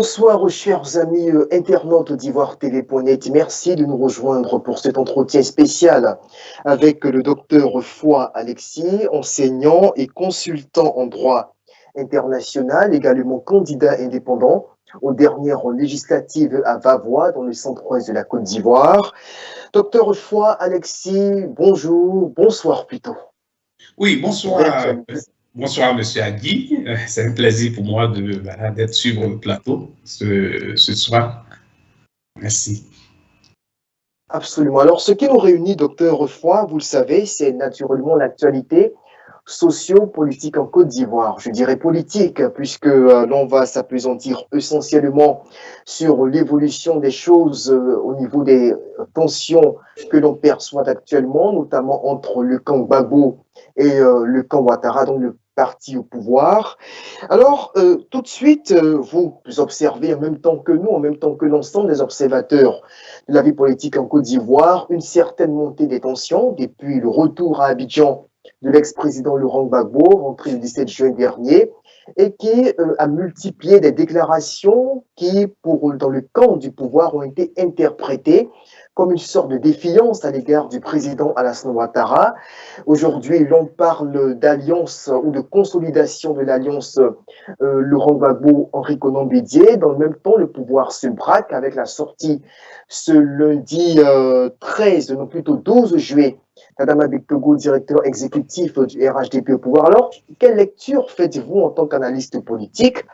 Bonsoir aux chers amis internautes d'Ivoire TV.net. Merci de nous rejoindre pour cet entretien spécial avec le docteur Foy Alexis, enseignant et consultant en droit international, également candidat indépendant aux dernières législatives à Vavois dans le centre-ouest de la Côte d'Ivoire. Docteur Foy Alexis, bonjour, bonsoir plutôt. Oui, bonsoir. Bonsoir, Monsieur Agui. C'est un plaisir pour moi d'être sur votre plateau ce soir. Merci. Absolument. Alors, ce qui nous réunit, docteur Foy, vous le savez, c'est naturellement l'actualité socio-politique en Côte d'Ivoire. Je dirais politique, puisque l'on va s'appesantir essentiellement sur l'évolution des choses au niveau des tensions que l'on perçoit actuellement, notamment entre le camp Gbagbo et le camp Ouattara, donc le parti au pouvoir. Alors, tout de suite, vous observez en même temps que nous, en même temps que l'ensemble des observateurs de la vie politique en Côte d'Ivoire, une certaine montée des tensions depuis le retour à Abidjan de l'ex-président Laurent Gbagbo, rentré le 17 juin dernier, et qui a multiplié des déclarations qui, dans le camp du pouvoir, ont été interprétées comme une sorte de défiance à l'égard du président Alassane Ouattara. Aujourd'hui, l'on parle d'alliance ou de consolidation de l'alliance Laurent Gbagbo-Henri Konan Bédié. Dans le même temps, le pouvoir se braque avec la sortie ce lundi 13, non plutôt 12 juillet, Adama Bektogo, directeur exécutif du RHDP au pouvoir. Alors, quelle lecture faites-vous en tant qu'analyste politique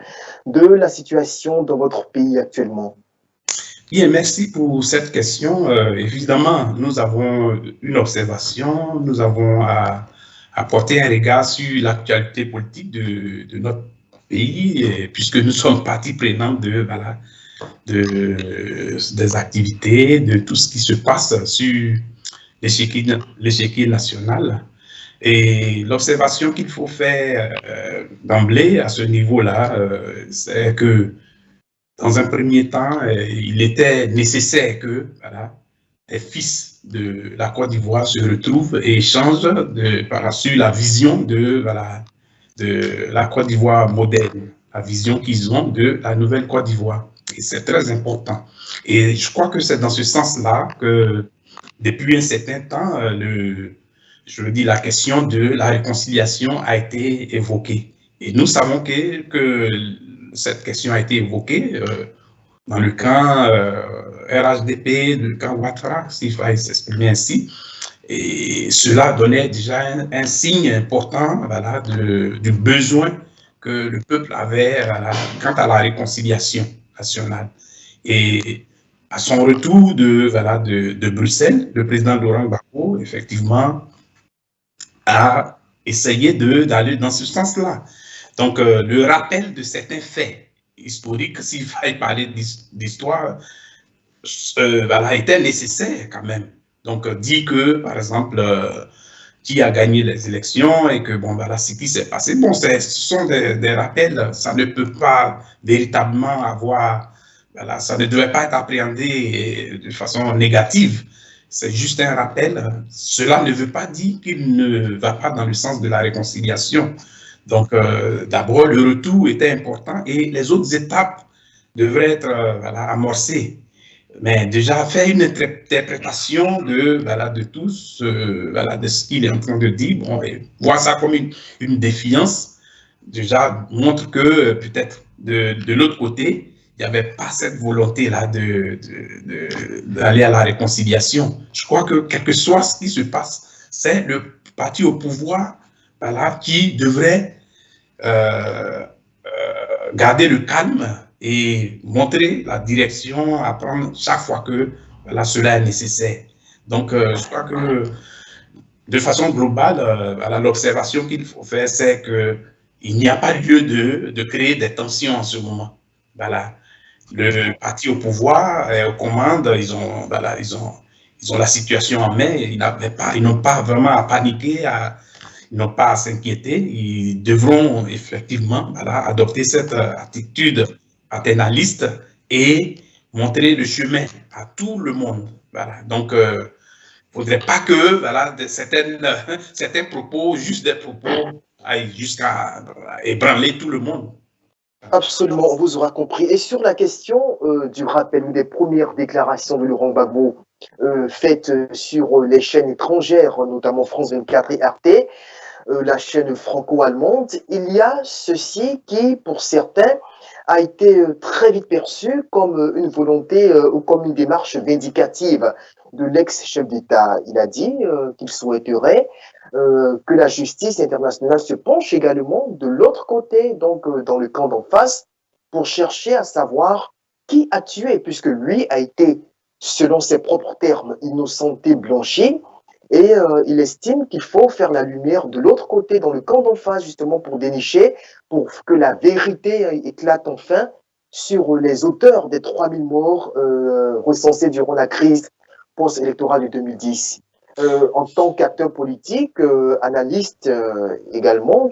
de la situation dans votre pays actuellement? Bien, merci pour cette question. Évidemment, nous avons une observation, nous avons à porter un regard sur l'actualité politique de notre pays, puisque nous sommes partie prenante des activités, de tout ce qui se passe sur l'échiquier national. Et l'observation qu'il faut faire d'emblée à ce niveau-là, c'est que dans un premier temps, il était nécessaire que les fils de la Côte d'Ivoire se retrouvent et échangent sur la vision de la Côte d'Ivoire moderne, la vision qu'ils ont de la nouvelle Côte d'Ivoire. Et c'est très important. Et je crois que c'est dans ce sens-là que depuis un certain temps, la question de la réconciliation a été évoquée. Et nous savons que cette question a été évoquée dans le camp RHDP, le camp Ouattara, s'il fallait s'exprimer ainsi. Et cela donnait déjà un signe important du besoin que le peuple avait quant à la réconciliation nationale. Et à son retour de Bruxelles, le président Laurent Gbagbo, effectivement, a essayé d'aller dans ce sens-là. Donc, le rappel de certains faits historiques, s'il fallait parler d'histoire, était nécessaire quand même. Donc, dit que, par exemple, qui a gagné les élections et que, ce qui s'est passé, ce sont des rappels, ça ne peut pas véritablement avoir, ça ne devrait pas être appréhendé de façon négative. C'est juste un rappel. Cela ne veut pas dire qu'il ne va pas dans le sens de la réconciliation. Donc, d'abord, le retour était important et les autres étapes devraient être amorcées. Mais déjà, faire une interprétation de tous, de ce qu'il est en train de dire, et voir ça comme une défiance, déjà montre que peut-être de l'autre côté, il n'y avait pas cette volonté-là d'aller à la réconciliation. Je crois que quel que soit ce qui se passe, c'est le parti au pouvoir qui devrait garder le calme et montrer la direction à prendre chaque fois que cela est nécessaire. Donc, je crois que de façon globale, l'observation qu'il faut faire, c'est qu'il n'y a pas lieu de créer des tensions en ce moment. Le parti au pouvoir est aux commandes, ils ont la situation en main, ils n'ont pas vraiment à paniquer, ils n'ont pas à s'inquiéter, ils devront effectivement adopter cette attitude paternaliste et montrer le chemin à tout le monde. Donc, il ne faudrait pas que certains propos, juste des propos, aillent jusqu'à ébranler tout le monde. Absolument, on vous aura compris. Et sur la question du rappel ou des premières déclarations de Laurent Gbagbo faites sur les chaînes étrangères, notamment France 24 et Arte, la chaîne franco-allemande, il y a ceci qui, pour certains, a été très vite perçu comme une volonté ou comme une démarche vindicative de l'ex-chef d'État. Il a dit qu'il souhaiterait que la justice internationale se penche également de l'autre côté, donc dans le camp d'en face, pour chercher à savoir qui a tué, puisque lui a été, selon ses propres termes, innocenté, blanchi, et il estime qu'il faut faire la lumière de l'autre côté, dans le camp d'en face, justement pour dénicher, pour que la vérité éclate enfin sur les auteurs des 3000 morts recensés durant la crise post-électorale de 2010. En tant qu'acteur politique, analyste également,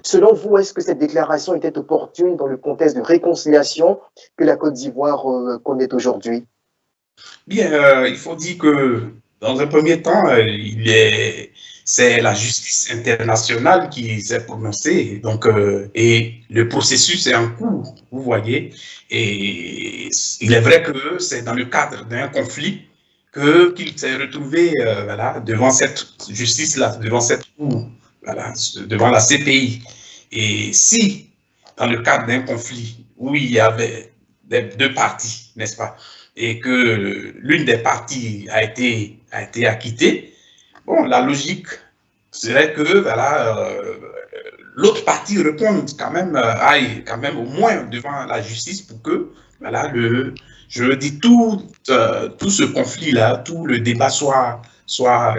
selon vous, est-ce que cette déclaration était opportune dans le contexte de réconciliation que la Côte d'Ivoire connaît aujourd'hui? Bien, il faut dire que dans un premier temps, c'est la justice internationale qui s'est prononcée, donc, et le processus est en cours, vous voyez, et il est vrai que c'est dans le cadre d'un conflit qu'il s'est retrouvé voilà, devant cette justice-là, devant cette cour, voilà, devant la CPI. Et si, dans le cadre d'un conflit où il y avait deux parties, n'est-ce pas, et que l'une des parties a été acquittée, bon, la logique serait que voilà, l'autre partie réponde quand même, aille quand même au moins devant la justice pour que voilà, je le dis, tout ce conflit-là, tout le débat soit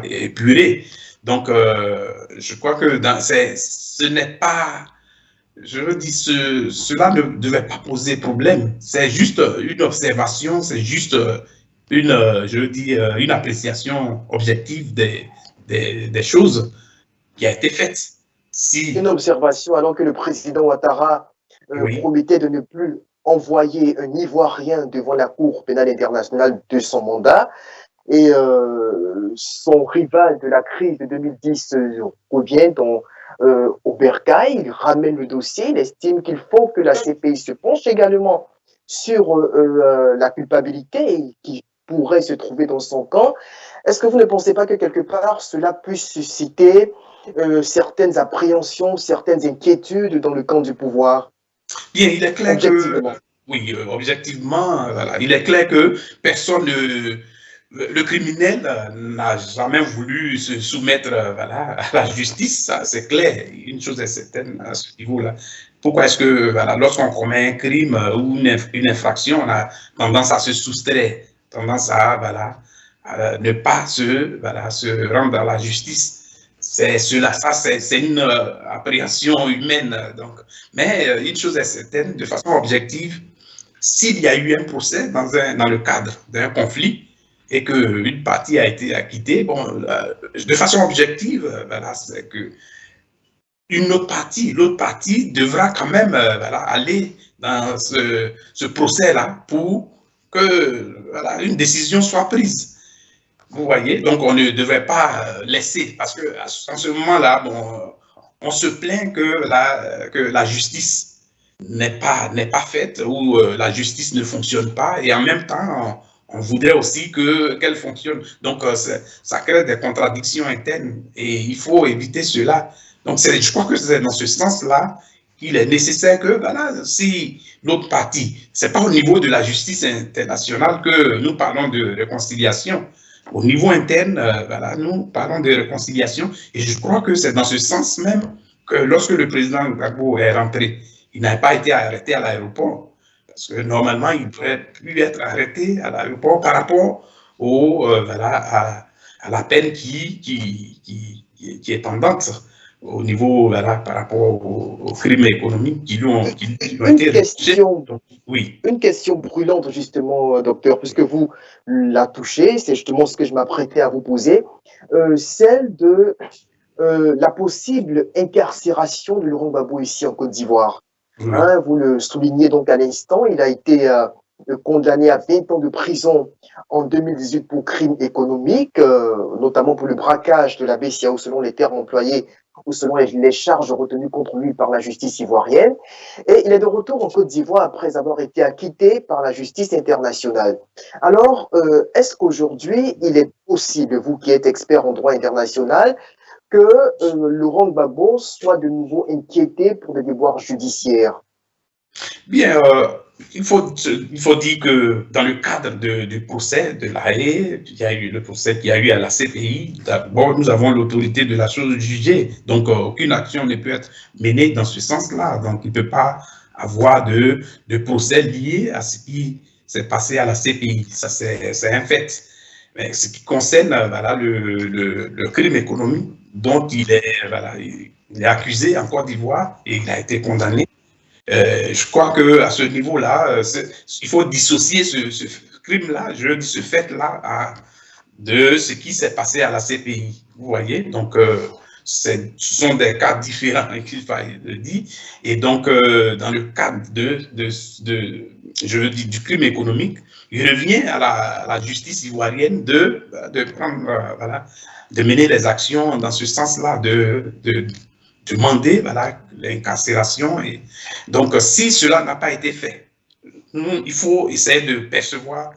épuré. Donc, je crois que ce n'est pas je veux dire, cela ne devait pas poser problème. C'est juste une observation, c'est juste je veux dire, une appréciation objective des choses qui a été faite. Une Si, observation, alors que le président Ouattara oui, promettait de ne plus envoyer un Ivoirien devant la Cour pénale internationale de son mandat, et son rival de la crise de 2010 revient au bercail, il ramène le dossier, il estime qu'il faut que la CPI se penche également sur la culpabilité qui pourrait se trouver dans son camp. Est-ce que vous ne pensez pas que quelque part cela puisse susciter certaines appréhensions, certaines inquiétudes dans le camp du pouvoir, bien, il est clair que, objectivement? oui, objectivement, voilà, il est clair que personne ne, le criminel n'a jamais voulu se soumettre voilà, à la justice, ça c'est clair. Une chose est certaine à ce niveau-là. Pourquoi est-ce que voilà, lorsqu'on commet un crime ou une infraction, on a tendance à se soustraire, tendance à, voilà, à ne pas voilà, se rendre à la justice. C'est cela, ça c'est une appréhension humaine. Donc. Mais une chose est certaine, de façon objective, s'il y a eu un procès dans le cadre d'un conflit, et qu'une partie a été acquittée, bon, de façon objective, voilà, c'est que l'autre partie devra quand même voilà, aller dans ce procès-là pour que voilà, une décision soit prise. Vous voyez, donc on ne devrait pas laisser, parce que en ce moment-là, bon, on se plaint que la justice n'est pas faite ou la justice ne fonctionne pas et en même temps on voudrait aussi qu'elle fonctionne. Donc ça crée des contradictions internes et il faut éviter cela. Donc je crois que c'est dans ce sens-là qu'il est nécessaire que voilà, si l'autre partie, c'est pas au niveau de la justice internationale que nous parlons de réconciliation. Au niveau interne, voilà, nous parlons de réconciliation et je crois que c'est dans ce sens même que lorsque le président Gbagbo est rentré, il n'a pas été arrêté à l'aéroport. Parce que normalement, il pourrait plus être arrêté à l'aéroport par rapport voilà, à la peine qui est pendante au niveau, voilà, par rapport aux crimes économiques qui lui ont Une été reprochés. question Donc, oui. Une question brûlante, justement, docteur, puisque vous la touchez, c'est justement ce que je m'apprêtais à vous poser, celle de la possible incarcération de Laurent Gbagbo ici en Côte d'Ivoire. Oui. Hein, vous le soulignez donc à l'instant, il a été condamné à 20 ans de prison en 2018 pour crimes économiques, notamment pour le braquage de la BCAO selon les termes employés ou selon les charges retenues contre lui par la justice ivoirienne. Et il est de retour en Côte d'Ivoire après avoir été acquitté par la justice internationale. Alors, est-ce qu'aujourd'hui, il est possible, vous qui êtes expert en droit international, que Laurent Gbagbo soit de nouveau inquiété pour des déboires judiciaires? Bien, il faut dire que dans le cadre du procès de La Haye, il y a eu le procès qu'il y a eu à la CPI. D'abord, nous avons l'autorité de la chose jugée. Donc, aucune action ne peut être menée dans ce sens-là. Donc, il ne peut pas avoir de procès lié à ce qui s'est passé à la CPI. Ça, c'est un fait. Mais ce qui concerne voilà, le crime économique dont voilà, il est accusé en Côte d'Ivoire et il a été condamné, je crois qu'à ce niveau-là, il faut dissocier ce crime-là, je dis ce fait-là, de ce qui s'est passé à la CPI. Vous voyez, donc ce sont des cas différents qu'il fallait le dire. Et donc, dans le cadre je veux dire, du crime économique, il revient à la justice ivoirienne de prendre, voilà, de mener les actions dans ce sens-là, de demander voilà, l'incarcération. Et donc, si cela n'a pas été fait, il faut essayer de percevoir,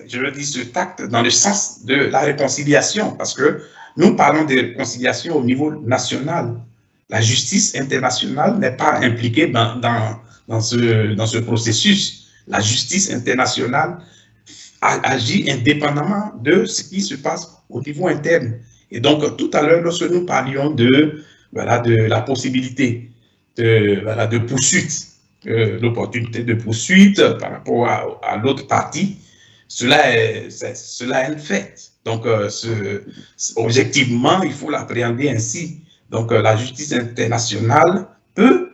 je le dis, ce tact dans le sens de la réconciliation, parce que nous parlons de réconciliation au niveau national. La justice internationale n'est pas impliquée dans ce processus. La justice internationale agit indépendamment de ce qui se passe au niveau interne. Et donc, tout à l'heure, lorsque nous parlions de la possibilité de poursuite, l'opportunité de poursuite par rapport à l'autre partie, cela est un fait. Donc, objectivement, il faut l'appréhender ainsi. Donc, la justice internationale peut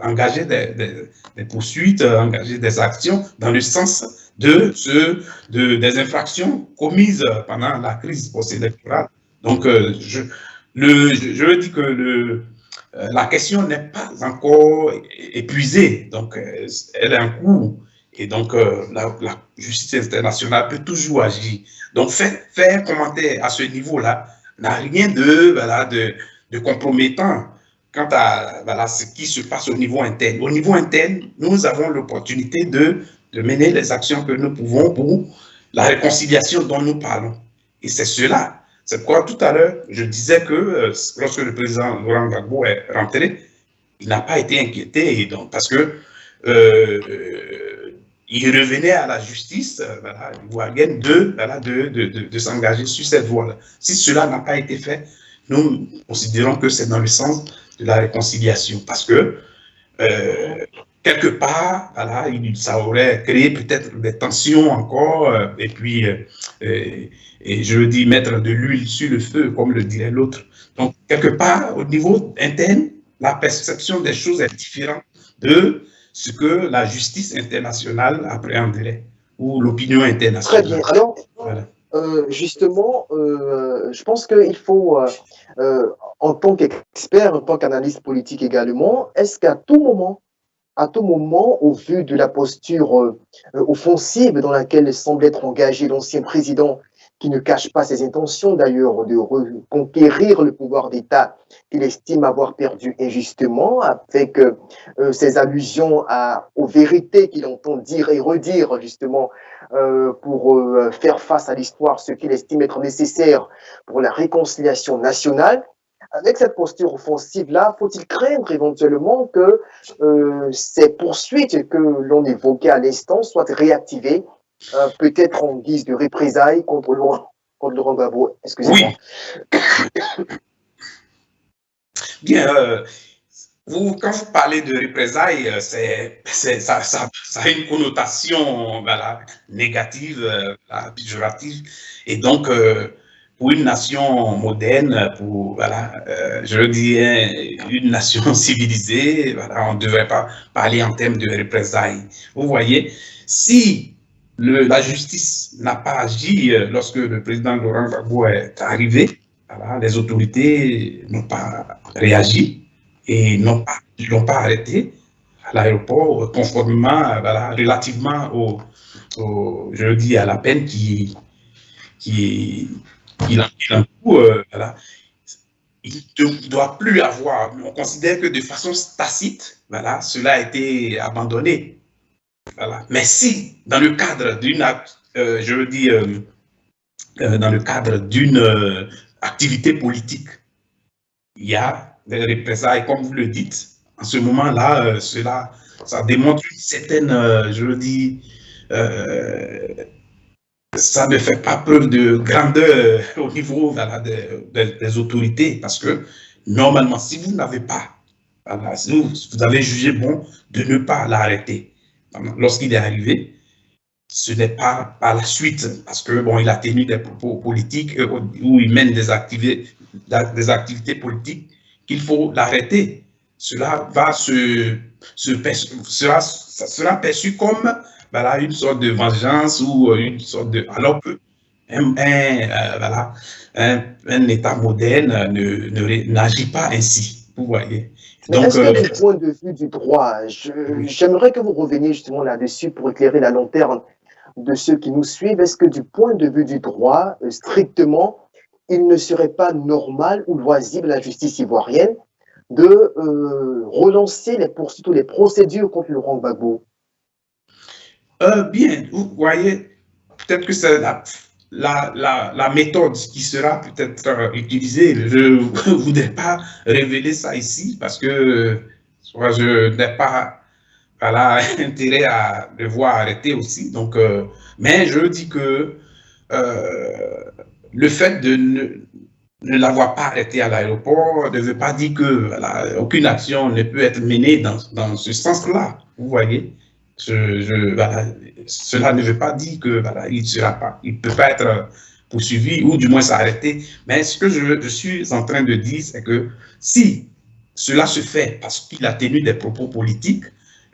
engager des poursuites, engager des actions dans le sens des infractions commises pendant la crise post-électorale. Donc, je veux dire que la question n'est pas encore épuisée, donc elle est en cours. Et donc, la justice internationale peut toujours agir. Donc, faire un commentaire à ce niveau-là n'a rien de compromettant quant à ce qui se passe au niveau interne. Au niveau interne, nous avons l'opportunité de mener les actions que nous pouvons pour la réconciliation dont nous parlons. Et c'est cela. C'est pourquoi tout à l'heure, je disais que lorsque le président Laurent Gbagbo est rentré, il n'a pas été inquiété, et donc, parce que il revenait à la justice ivoirienne de s'engager sur cette voie-là. Si cela n'a pas été fait, nous considérons que c'est dans le sens de la réconciliation, parce que quelque part, voilà, ça aurait créé peut-être des tensions encore, et puis, et je le dis, mettre de l'huile sur le feu, comme le dirait l'autre. Donc, quelque part, au niveau interne, la perception des choses est différente de ce que la justice internationale appréhenderait, ou l'opinion internationale. Très bien. Alors, voilà. Justement, je pense qu'il faut, en tant qu'expert, en tant qu'analyste politique également, est-ce qu'à tout moment, au vu de la posture offensive dans laquelle semble être engagé l'ancien président, qui ne cache pas ses intentions d'ailleurs de reconquérir le pouvoir d'État qu'il estime avoir perdu injustement, avec ses allusions aux vérités qu'il entend dire et redire justement pour faire face à l'histoire, ce qu'il estime être nécessaire pour la réconciliation nationale. Avec cette posture offensive-là, faut-il craindre éventuellement que ces poursuites que l'on évoquait à l'instant soient réactivées, peut-être en guise de représailles contre Laurent Gbagbo? Excusez-moi. Oui. Bien, quand vous parlez de représailles, ça a une connotation négative, péjorative, et donc pour une nation moderne, je le dis, une nation civilisée, on ne devrait pas parler en termes de représailles. Vous voyez, si la justice n'a pas agi lorsque le président Laurent Gbagbo est arrivé, les autorités n'ont pas réagi et ne l'ont pas arrêté. l'aéroport, conformément, voilà, relativement je dis, à la peine qui, qui l'encourt, voilà. Il ne doit plus avoir. On considère que de façon tacite, voilà, cela a été abandonné. Voilà. Mais si, dans le cadre d'une, je veux dire, dans le cadre d'une activité politique, il y a des représailles, comme vous le dites, en ce moment-là, ça démontre une certaine, je veux dire, ça ne fait pas preuve de grandeur au niveau voilà, des autorités, parce que normalement, si vous n'avez pas, voilà, si vous avez jugé bon de ne pas l'arrêter lorsqu'il est arrivé, ce n'est pas par la suite, parce que bon, il a tenu des propos politiques où il mène des activités politiques qu'il faut l'arrêter. Cela va sera perçu comme voilà, une sorte de vengeance ou une sorte de... Alors que voilà, un État moderne n'agit pas ainsi, vous voyez. Mais est-ce que du point de vue du droit, j'aimerais que vous reveniez justement là-dessus pour éclairer la lanterne de ceux qui nous suivent. Est-ce que du point de vue du droit, strictement, il ne serait pas normal ou loisible à la justice ivoirienne de relancer les poursuites ou les procédures contre Laurent Gbagbo? Bien, vous voyez, peut-être que c'est la méthode qui sera peut-être utilisée. Je ne voudrais pas révéler ça ici parce que je n'ai pas voilà, intérêt à devoir arrêter aussi. Donc, mais je dis que le fait de ne l'avoir pas arrêté à l'aéroport ne veut pas dire que voilà, aucune action ne peut être menée dans ce sens-là. Vous voyez, voilà, cela ne veut pas dire que voilà, il peut pas être poursuivi ou du moins s'arrêter. Mais ce que je suis en train de dire, c'est que si cela se fait parce qu'il a tenu des propos politiques,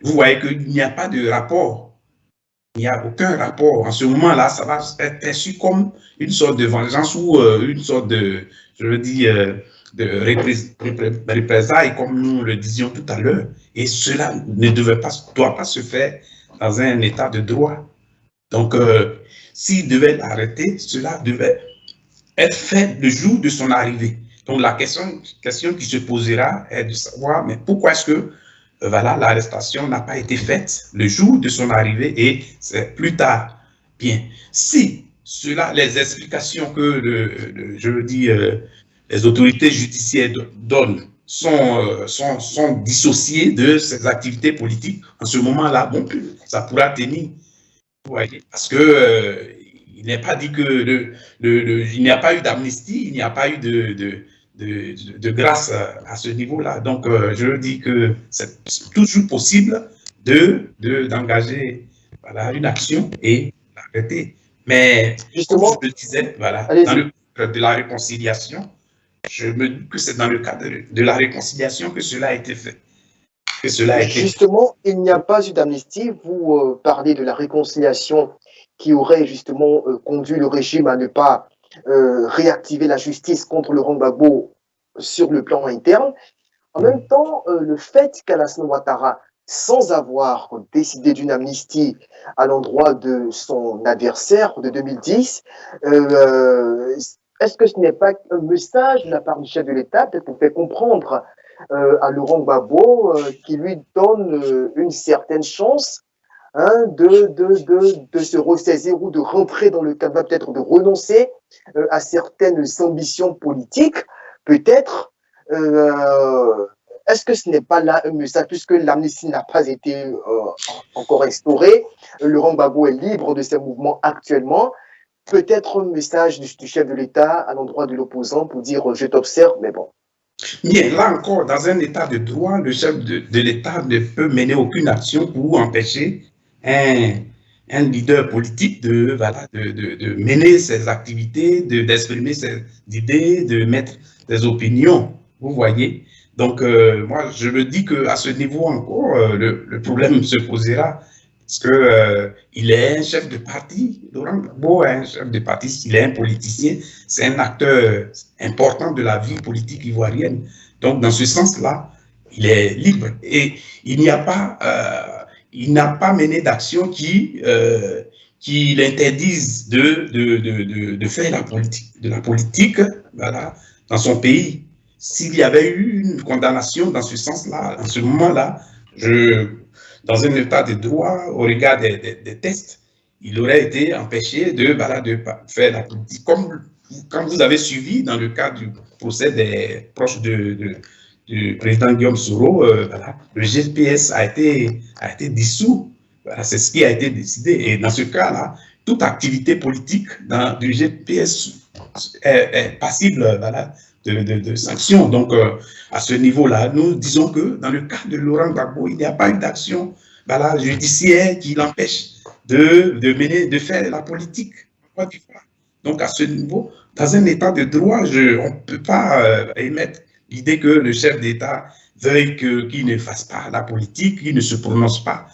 vous voyez qu'il n'y a pas de rapport. Il n'y a aucun rapport. En ce moment-là, ça va être perçu comme une sorte de vengeance ou une sorte de, je veux dire, de représailles, comme nous le disions tout à l'heure. Et cela ne doit pas se faire dans un état de droit. Donc, s'il devait l'arrêter, cela devait être fait le jour de son arrivée. Donc, la question qui se posera est de savoir, mais pourquoi est-ce que voilà, l'arrestation n'a pas été faite le jour de son arrivée et c'est plus tard. Bien, si les explications que, je veux dire, les autorités judiciaires donnent sont dissociées de ces activités politiques, en ce moment-là, bon, ça pourra tenir. Vous voyez, parce que il n'est pas dit que il n'y a pas eu d'amnistie, il n'y a pas eu de grâce à ce niveau-là. Donc, je dis que c'est toujours possible d'engager voilà, une action et l'arrêter. Mais, justement, comme je le disais, voilà, dans le cadre de la réconciliation, je me dis que c'est dans le cadre de la réconciliation que cela a été fait. Justement, il n'y a pas eu d'amnistie. Vous parlez de la réconciliation qui aurait justement conduit le régime à ne pas réactiver la justice contre Laurent Gbagbo sur le plan interne. En même temps, le fait qu'Alassane Ouattara, sans avoir décidé d'une amnistie à l'endroit de son adversaire de 2010, est-ce que ce n'est pas un message de la part du chef de l'État, peut-être qu'on fait comprendre à Laurent Gbagbo qui lui donne une certaine chance hein, de se ressaisir ou de rentrer dans le cadre, peut-être de renoncer à certaines ambitions politiques, peut-être. Est-ce que ce n'est pas là un message, puisque l'amnistie n'a pas été encore instaurée, Laurent Gbagbo est libre de ses mouvements actuellement, peut-être un message du chef de l'État à l'endroit de l'opposant pour dire je t'observe, mais bon. Bien, là encore, dans un état de droit, le chef de l'État ne peut mener aucune action pour empêcher un leader politique de mener ses activités, d'exprimer ses idées, de mettre des opinions. Vous voyez? Donc, moi, je me dis qu'à ce niveau encore, le problème se posera parce qu'il est un chef de parti. Laurent Gbagbo est un chef de parti, il est un politicien, c'est un acteur important de la vie politique ivoirienne. Donc, dans ce sens-là, il est libre et il n'y a pas, il n'a pas mené d'action qui l'interdise de faire de la politique voilà, dans son pays. S'il y avait eu une condamnation dans ce sens-là, en ce moment-là, dans un état de droit, au regard des tests, il aurait été empêché voilà, de faire la politique. Comme quand vous avez suivi dans le cas du procès des proches du président Guillaume Soro, voilà, le GPS a été dissous. Voilà, c'est ce qui a été décidé. Et dans ce cas-là, toute activité politique du GPS est passible voilà, de sanctions. Donc, à ce niveau-là, nous disons que dans le cas de Laurent Gbagbo, il n'y a pas eu d'action voilà, judiciaire qui l'empêche de faire la politique. Donc, à ce niveau, dans un état de droit, on ne peut pas émettre l'idée que le chef d'État veuille qu'il ne fasse pas la politique, qu'il ne se prononce pas.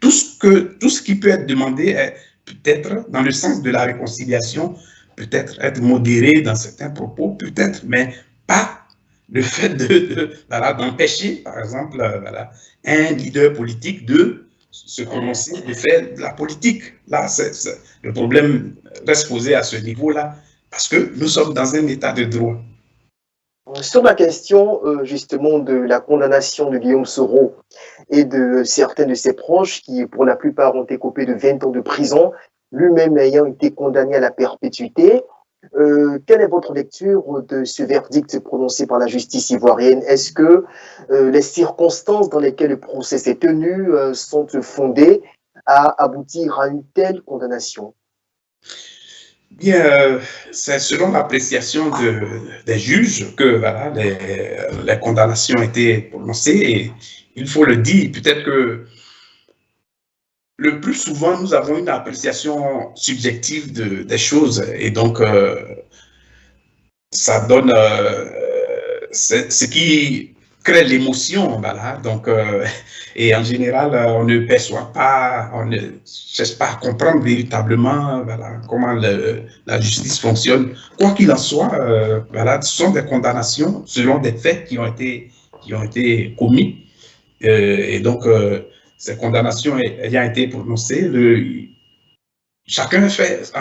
Tout ce qui peut être demandé est peut-être dans le sens de la réconciliation, peut-être être modéré dans certains propos, peut-être, mais pas le fait d'empêcher, par exemple, voilà, un leader politique de se prononcer, de faire de la politique. Là, le problème reste posé à ce niveau-là, parce que nous sommes dans un état de droit. Sur la question justement de la condamnation de Guillaume Soro et de certains de ses proches qui, pour la plupart, ont écopé de 20 ans de prison, lui-même ayant été condamné à la perpétuité, quelle est votre lecture de ce verdict prononcé par la justice ivoirienne? Est-ce que les circonstances dans lesquelles le procès s'est tenu sont fondées à aboutir à une telle condamnation? Bien, c'est selon l'appréciation des juges que voilà, les condamnations ont été prononcées et il faut le dire, peut-être que le plus souvent, nous avons une appréciation subjective des choses et donc ça donne ce qui crée l'émotion, voilà. Donc, et en général, on ne perçoit pas, on ne cherche pas à comprendre véritablement, voilà, comment la justice fonctionne. Quoi qu'il en soit, voilà, ce sont des condamnations selon des faits qui ont été commis. Et donc, ces condamnations ayant été prononcées, chacun en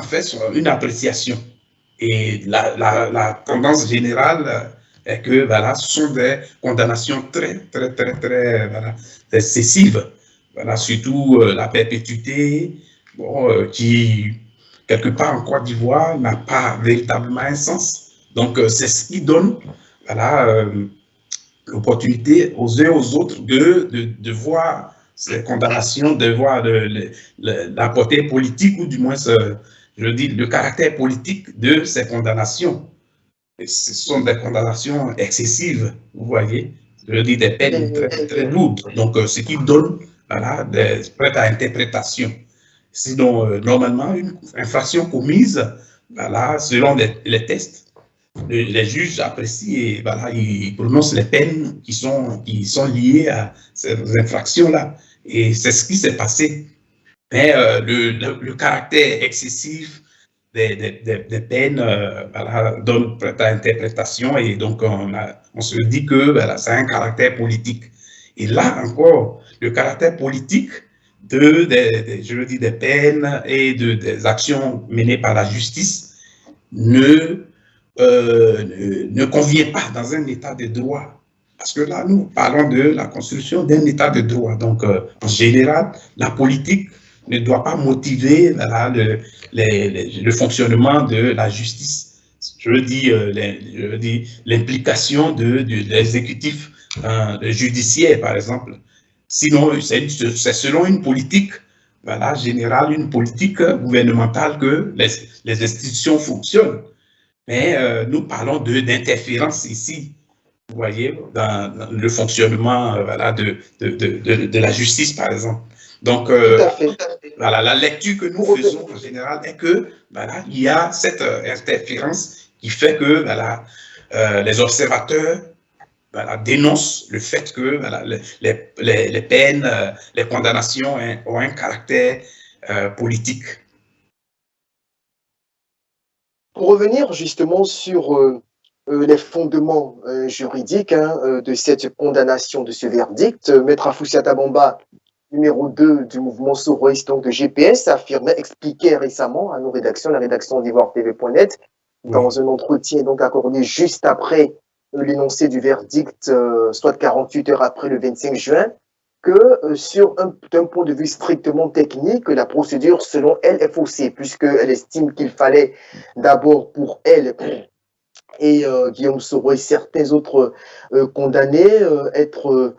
fait une appréciation. Et la tendance générale est que voilà, ce sont des condamnations très voilà, excessives. Voilà, surtout la perpétuité, bon, qui, quelque part en Côte d'Ivoire, n'a pas véritablement un sens. Donc, c'est ce qui donne voilà, l'opportunité aux uns aux autres de voir ces condamnations, de voir la portée politique, ou du moins, je dis, le caractère politique de ces condamnations. Et ce sont des condamnations excessives, vous voyez, je dis des peines très lourdes. Donc, ce qui donne voilà, des prêts à interprétation. Sinon, normalement, une infraction commise, voilà, selon les tests, les juges apprécient et voilà, ils prononcent les peines qui sont liées à ces infractions-là. Et c'est ce qui s'est passé. Mais le caractère excessif des peines voilà, donne à interprétation et donc on se dit que voilà, ça a un caractère politique. Et là encore, le caractère politique je veux dire, des peines et des actions menées par la justice ne convient pas dans un état de droit. Parce que là, nous parlons de la construction d'un état de droit. Donc, en général, la politique ne doit pas motiver voilà, le fonctionnement de la justice. Je veux dire, l'implication de l'exécutif judiciaire, par exemple. Sinon, c'est selon une politique voilà, générale, une politique gouvernementale que les institutions fonctionnent. Mais nous parlons d'interférence ici, vous voyez, dans le fonctionnement voilà, de la justice, par exemple. Donc, voilà, la lecture que nous faisons en général est que voilà, il y a cette interférence qui fait que voilà, les observateurs voilà, dénoncent le fait que voilà, les peines, les condamnations ont un caractère politique. Pour revenir justement sur les fondements juridiques hein, de cette condamnation, de ce verdict. Maître Afoussiata Bamba, numéro 2 du mouvement Soroïste, donc de GPS, affirmait, expliquait récemment à nos rédactions, la rédaction d'IvoireTV.net, Oui, dans un entretien donc accordé juste après l'énoncé du verdict, soit 48 heures après le 25 juin, que d'un point de vue strictement technique, la procédure, selon elle, est faussée, puisqu'elle estime qu'il fallait d'abord pour elle et Guillaume Soro et certains autres condamnés être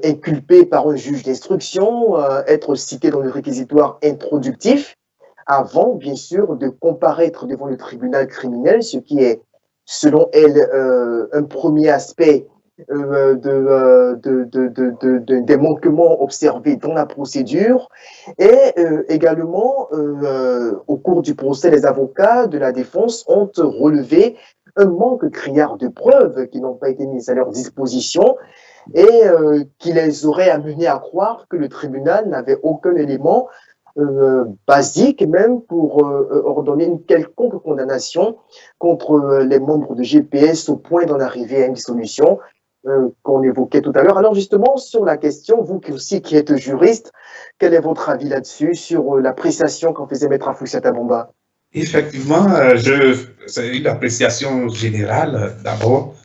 inculpés par un juge d'instruction, être cités dans le réquisitoire introductif, avant, bien sûr, de comparaître devant le tribunal criminel, ce qui est, selon elle, un premier aspect des manquements observés dans la procédure. Et également, au cours du procès, les avocats de la défense ont relevé un manque criard de preuves qui n'ont pas été mises à leur disposition et qui les aurait amenés à croire que le tribunal n'avait aucun élément basique même pour ordonner une quelconque condamnation contre les membres de GPS au point d'en arriver à une dissolution qu'on évoquait tout à l'heure. Alors justement, sur la question, vous aussi qui êtes juriste, quel est votre avis là-dessus, sur l'appréciation qu'en faisait Maître Afoussata Bamba? effectivement, c'est une appréciation générale d'abord.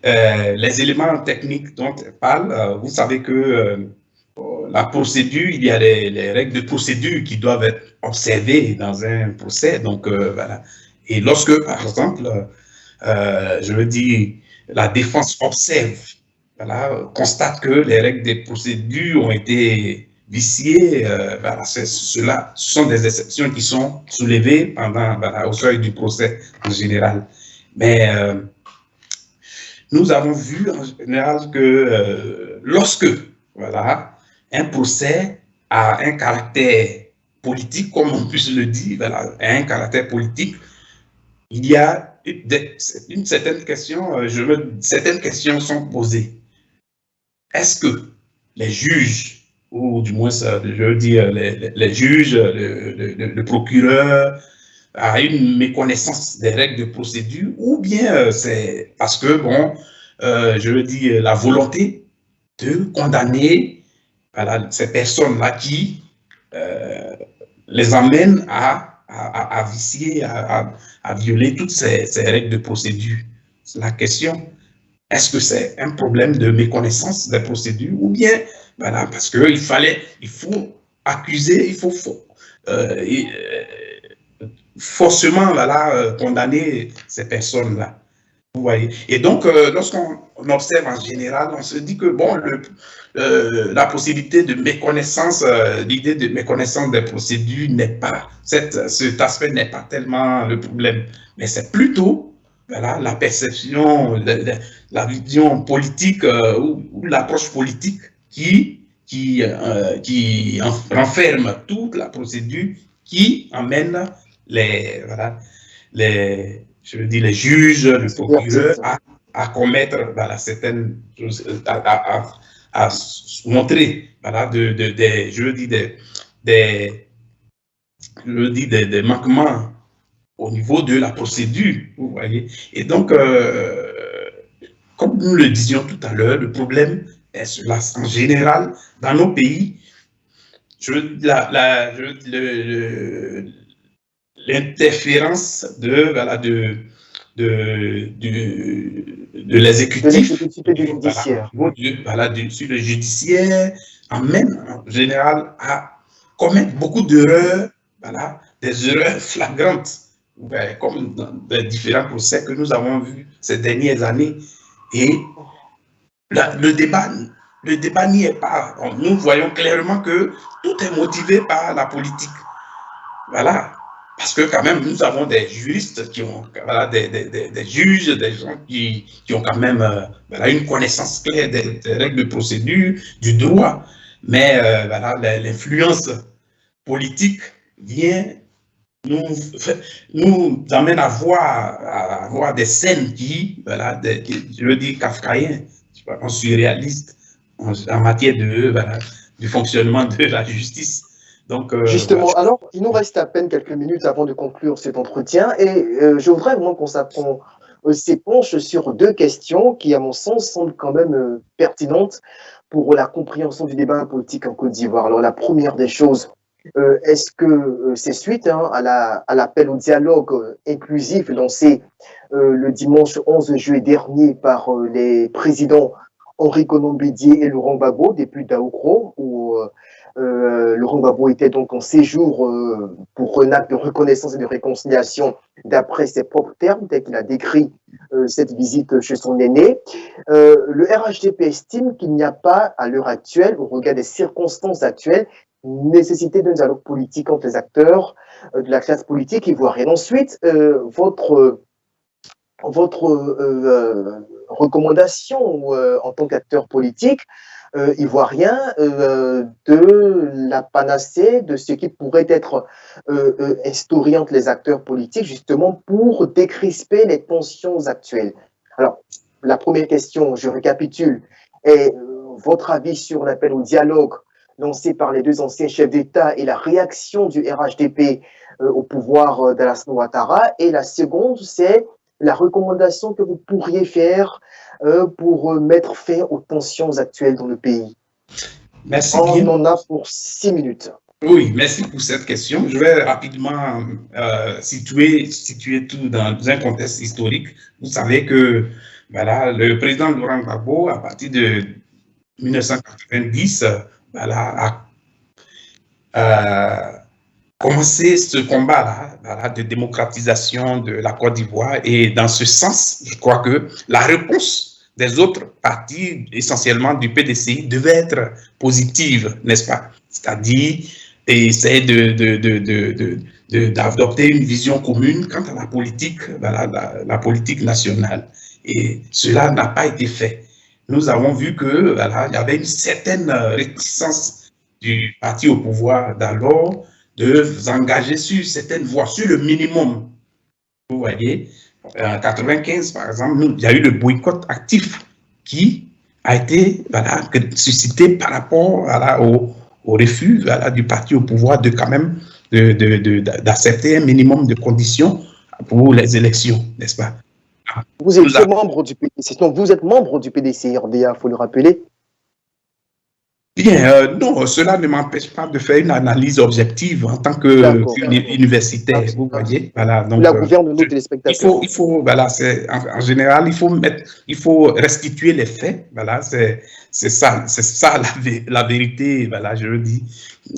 Les éléments techniques dont elle parle, vous savez que la procédure, il y a les règles de procédure qui doivent être observées dans un procès. Donc, voilà. Et lorsque, par exemple, je veux dire, la défense observe, voilà, constate que les règles des procédures ont été viciées, voilà, cela, ce sont des exceptions qui sont soulevées pendant, voilà, au seuil du procès en général. Mais nous avons vu en général que lorsque, voilà, un procès a un caractère politique, comme on puisse le dire, voilà, a un caractère politique, il y a une certaine question, certaines questions sont posées. Est-ce que les juges, ou du moins, je veux dire, les juges, le procureur, a une méconnaissance des règles de procédure, ou bien c'est parce que, bon, je veux dire, la volonté de condamner voilà, ces personnes-là qui les amènent à vicier, à violer toutes ces règles de procédure. C'est la question. Est-ce que c'est un problème de méconnaissance des procédures ou bien, voilà, parce qu'il il faut accuser, il faut forcément voilà, condamner ces personnes-là. Vous voyez. Et donc, lorsqu'on observe en général, on se dit que bon, la possibilité de méconnaissance, l'idée de méconnaissance des procédures n'est pas, cet aspect n'est pas tellement le problème, mais c'est plutôt voilà, la perception, la vision politique ou l'approche politique qui renferme toute la procédure qui emmène voilà, je veux dire, les juges, le procureur à commettre voilà, certaines choses, à montrer voilà, je veux dire, des manquements au niveau de la procédure, vous voyez. Et donc, comme nous le disions tout à l'heure, le problème est cela. En général, dans nos pays, l'interférence voilà, de De l'exécutif l'exécutif et du voilà, judiciaire. voilà, sur le judiciaire amène en général à commettre beaucoup d'erreurs, voilà, des erreurs flagrantes, ben, comme dans les différents procès que nous avons vus ces dernières années. Et le débat n'y est pas. Nous voyons clairement que tout est motivé par la politique. Voilà. Parce que quand même, nous avons des juristes qui ont, voilà, des juges, des gens qui ont quand même voilà, une connaissance claire des règles de procédure, du droit. Mais voilà, l'influence politique vient nous, nous amène à voir des scènes qui, voilà, je veux dire, kafkaïens, surréalistes en matière de, voilà, du fonctionnement de la justice. Donc, voilà. Justement, alors, il nous reste à peine quelques minutes avant de conclure cet entretien et je voudrais vraiment s'épanche sur deux questions qui, à mon sens, semblent quand même pertinentes pour la compréhension du débat politique en Côte d'Ivoire. Alors, la première des choses, est-ce que c'est suite à l'appel au dialogue inclusif lancé le dimanche 11 juillet dernier par les présidents Henri Konan Bédié et Laurent Gbagbo, depuis d'Aoukro, où Laurent Gbagbo était donc en séjour pour un acte de reconnaissance et de réconciliation d'après ses propres termes, tel qu'il a décrit cette visite chez son aîné. Le RHDP estime qu'il n'y a pas, à l'heure actuelle, au regard des circonstances actuelles, nécessité d'un dialogue politique entre les acteurs de la classe politique ivoirienne. Ensuite, votre recommandation en tant qu'acteur politique ivoirien de la panacée de ce qui pourrait être instauré entre les acteurs politiques justement pour décrisper les tensions actuelles. Alors, la première question, je récapitule, est votre avis sur l'appel au dialogue lancé par les deux anciens chefs d'État et la réaction du RHDP au pouvoir d'Alassane Ouattara. Et la seconde, c'est la recommandation que vous pourriez faire pour mettre fin aux tensions actuelles dans le pays. Merci On bien. en a pour 6 minutes. Oui, merci pour cette question. Je vais rapidement situer tout dans un contexte historique. Vous savez que voilà, le président Laurent Gbagbo, à partir de 1990, voilà, a commencé ce combat-là voilà, de démocratisation de la Côte d'Ivoire. Et dans ce sens, je crois que la réponse des autres partis, essentiellement du PDCI, devait être positive, n'est-ce pas? C'est-à-dire essayer d'adopter une vision commune quant à la politique, voilà, la politique nationale. Et cela n'a pas été fait. Nous avons vu que voilà, il y avait une certaine réticence du parti au pouvoir d'alors de s'engager sur certaines voies, sur le minimum. Vous voyez, en 95, par exemple, il y a eu le boycott actif qui a été voilà, suscité par rapport voilà, au refus voilà, du parti au pouvoir de quand même d'accepter un minimum de conditions pour les élections, n'est-ce pas? Vous étiez membre du PDC, donc vous êtes membre du PDC RDA, il faut le rappeler. Bien, non, cela ne m'empêche pas de faire une analyse objective en tant qu'universitaire, vous voyez. Voilà, donc, la gouverne de nos téléspectateurs. Il faut voilà, en général, il faut restituer les faits, voilà, c'est ça la vérité, voilà, je le dis.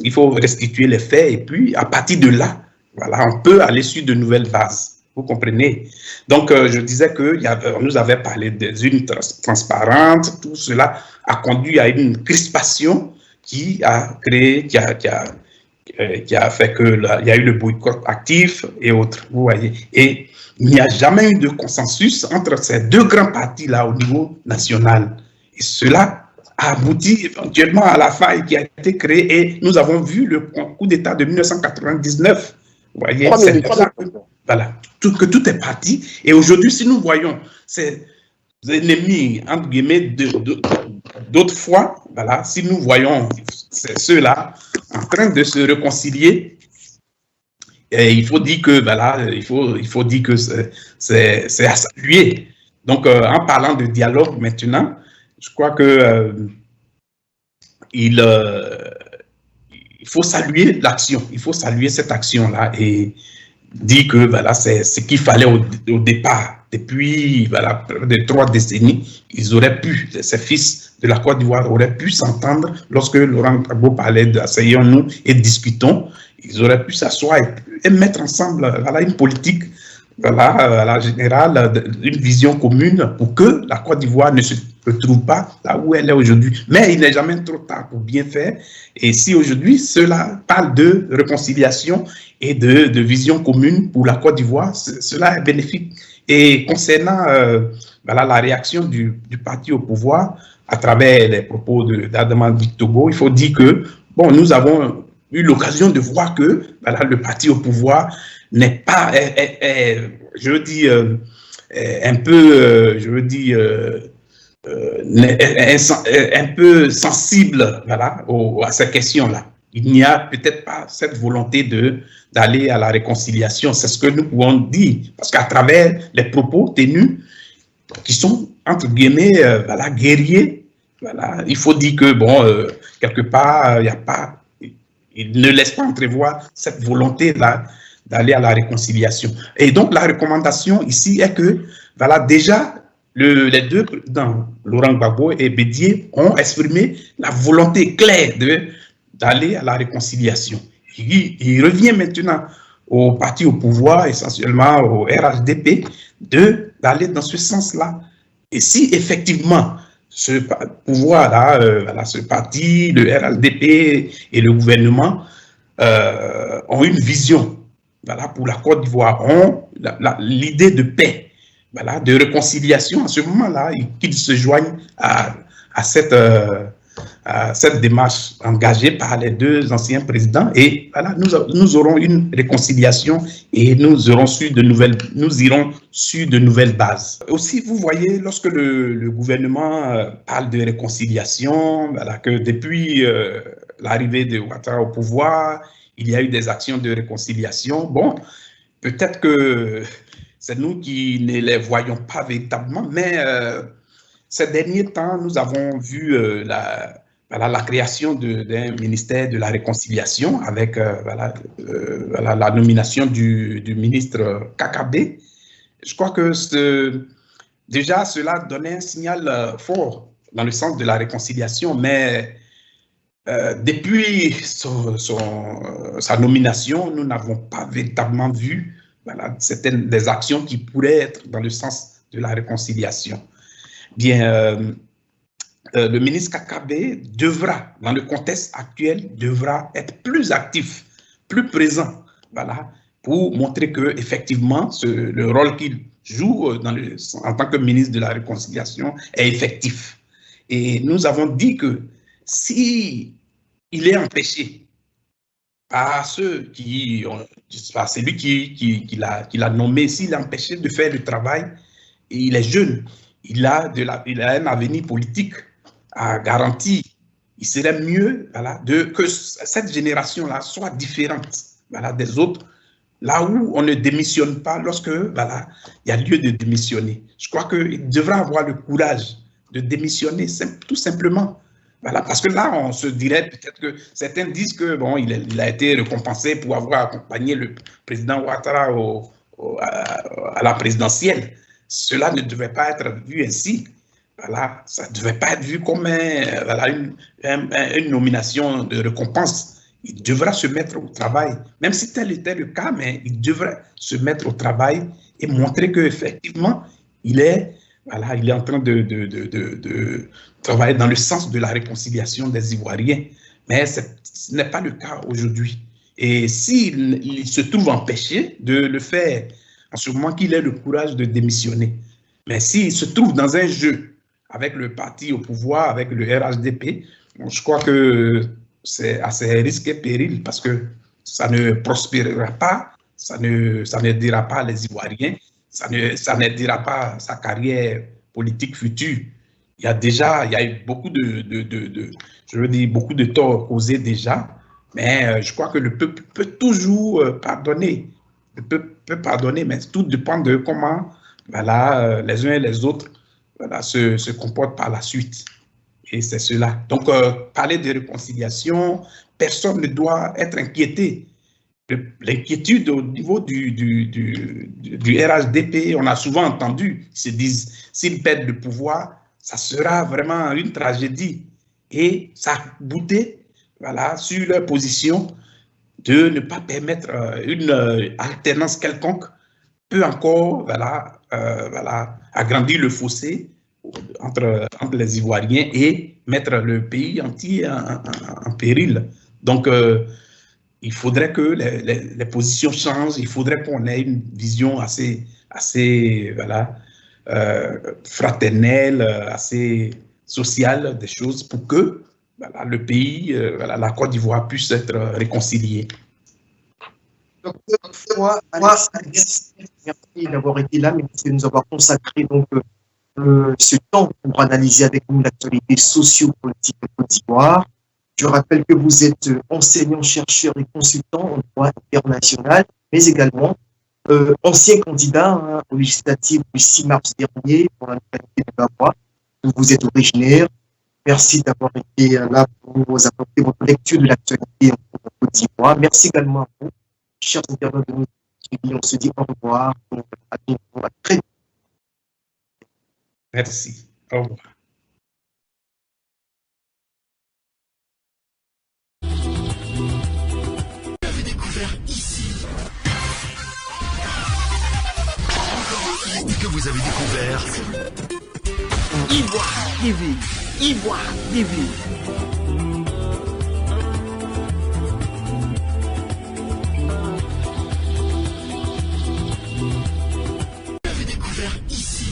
Il faut restituer les faits et puis, à partir de là, voilà, on peut aller sur de nouvelles bases. Vous comprenez? Donc, je disais que nous avait parlé des urnes transparentes, tout cela a conduit à une crispation qui a créé, qui a fait que il y a eu le boycott actif et autres, vous voyez. Et il n'y a jamais eu de consensus entre ces deux grands partis-là au niveau national. Et cela a abouti éventuellement à la faille qui a été créée et nous avons vu le coup d'État de 1999. Vous voyez, c'est voilà, que tout est parti. Et aujourd'hui, si nous voyons ces ennemis, entre guillemets, d'autrefois, voilà, si nous voyons ceux-là en train de se réconcilier, et il faut dire que, voilà, il faut dire que c'est à saluer. Donc, en parlant de dialogue maintenant, je crois que il faut saluer l'action, il faut saluer cette action-là et dit que voilà, c'est ce qu'il fallait au départ. Depuis voilà, près de 3 décennies, ils auraient pu, ces fils de la Côte d'Ivoire auraient pu s'entendre lorsque Laurent Gbagbo parlait d'asseyons-nous et discutons. Ils auraient pu s'asseoir et mettre ensemble voilà, une politique voilà, à la générale, une vision commune pour que la Côte d'Ivoire ne se retrouve pas là où elle est aujourd'hui. Mais il n'est jamais trop tard pour bien faire. Et si aujourd'hui, cela parle de réconciliation et de vision commune pour la Côte d'Ivoire, cela est bénéfique. Et concernant voilà, la réaction du parti au pouvoir à travers les propos d'Adama Togo, il faut dire que bon, nous avons eu l'occasion de voir que voilà, le parti au pouvoir n'est pas, je veux dire, un peu, je veux dire, un peu sensible voilà, à ces questions-là. il n'y a peut-être pas cette volonté d'aller à la réconciliation. C'est ce que nous pouvons dire, parce qu'à travers les propos tenus, qui sont, entre guillemets, voilà, guerriers, voilà, il faut dire que, bon, quelque part, il n'y a pas, il ne laisse pas entrevoir cette volonté-là d'aller à la réconciliation. Et donc, la recommandation ici est que, voilà, déjà, les deux présidents, Laurent Gbagbo et Bédié, ont exprimé la volonté claire d'aller à la réconciliation. Il revient maintenant au parti au pouvoir, essentiellement au RHDP, d'aller dans ce sens-là. Et si effectivement ce pouvoir-là, voilà, ce parti, le RHDP et le gouvernement ont une vision, voilà, pour la Côte d'Ivoire, ont l'idée de paix, voilà, de réconciliation, à ce moment-là, qu'ils se joignent à cette démarche engagée par les deux anciens présidents, et voilà, nous aurons une réconciliation et nous irons sur de nouvelles bases. Aussi, vous voyez, lorsque le gouvernement parle de réconciliation, voilà, que depuis l'arrivée de Ouattara au pouvoir, il y a eu des actions de réconciliation. Bon, peut-être que c'est nous qui ne les voyons pas véritablement, mais ces derniers temps, nous avons vu la création d'un ministère de la réconciliation avec la nomination du ministre Kakabé. Je crois que déjà cela donnait un signal fort dans le sens de la réconciliation, mais depuis sa nomination, nous n'avons pas véritablement vu, voilà, certaines des actions qui pourraient être dans le sens de la réconciliation. Bien, le ministre Kakabé devra, dans le contexte actuel, devra être plus actif, plus présent, voilà, pour montrer que effectivement le rôle qu'il joue en tant que ministre de la Réconciliation est effectif. Et nous avons dit que si il est empêché par ceux qui ont, par celui qui l'a nommé, s'il est empêché de faire le travail, et il est jeune, il a un avenir politique à garantir. Il serait mieux, voilà, que cette génération-là soit différente, voilà, des autres, là où on ne démissionne pas lorsque, voilà, il y a lieu de démissionner. Je crois qu'il devra avoir le courage de démissionner tout simplement. Voilà, parce que là, on se dirait peut-être que certains disent que bon, il a été récompensé pour avoir accompagné le président Ouattara à la présidentielle. Cela ne devait pas être vu ainsi. Voilà, ça ne devait pas être vu comme une nomination de récompense. Il devra se mettre au travail, même si tel était le cas, mais il devrait se mettre au travail et montrer qu'effectivement, il est en train de travailler dans le sens de la réconciliation des Ivoiriens. Mais ce n'est pas le cas aujourd'hui. Et s'il se trouve empêché de le faire, en ce moment qu'il ait le courage de démissionner. Mais s'il se trouve dans un jeu avec le parti au pouvoir, avec le RHDP, je crois que c'est à ses risques et périls parce que ça ne prospérera pas, ça n'aidera pas les Ivoiriens, ça n'aidera pas sa carrière politique future. Il y a eu beaucoup beaucoup de torts causés déjà, mais je crois que le peuple peut toujours pardonner. Le peuple peut pardonner, mais tout dépend de comment, voilà, les uns et les autres, voilà, se comportent par la suite. Et c'est cela. Donc, parler de réconciliation, personne ne doit être inquiété. L'inquiétude au niveau du RHDP, on a souvent entendu, ils se disent, s'ils perdent le pouvoir, ça sera vraiment une tragédie. Et ça a bouté, voilà, sur leur position de ne pas permettre une alternance quelconque peut encore, voilà, agrandir le fossé entre les Ivoiriens et mettre le pays entier en péril. Donc, il faudrait que les positions changent, il faudrait qu'on ait une vision assez voilà, fraternelle, assez sociale des choses pour que voilà, le pays, voilà, la Côte d'Ivoire puisse être réconciliée. Docteur, merci d'avoir été là, merci de nous avoir consacré donc, ce temps pour analyser avec nous l'actualité socio-politique de Côte d'Ivoire. Je rappelle que vous êtes enseignant, chercheur et consultant en droit international, mais également ancien candidat aux législatives du 6 mars dernier pour la localité de Bavois, dont vous êtes originaire. Merci d'avoir été là pour nous apporter votre lecture de l'actualité en Côte d'Ivoire. Merci également à vous, chers internautes de nous suivre. On se dit au revoir. À bientôt. À très bientôt. Merci. Au revoir. Que vous avez découvert Ivoire TV. Ivoire TV.